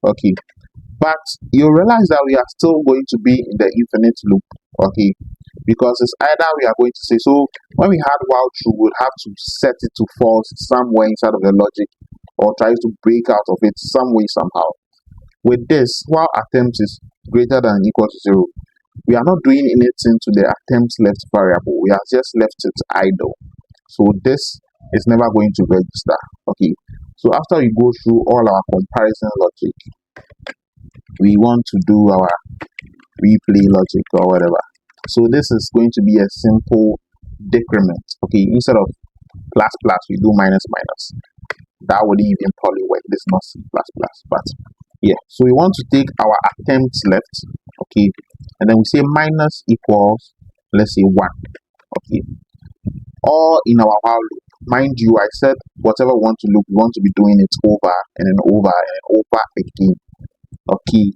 Okay, but you realize that we are still going to be in the infinite loop. Okay, because it's either we are going to say, so when we had while true, we'll have to set it to false somewhere inside of the logic, or try to break out of it some way somehow. With this, while attempt is greater than or equal to 0, we are not doing anything to the attempts left variable. We have just left it idle. So this is never going to register. Okay. So after we go through all our comparison logic, we want to do our replay logic or whatever. So this is going to be a simple decrement. Okay, instead of plus plus, we do minus minus. That wouldn't even probably work. This is not C plus plus, but yeah. So we want to take our attempts left, okay, and then we say minus equals, let's say 1, okay, all in our while loop. Mind you, I said whatever we want to loop, we want to be doing it over and then over and over again, okay.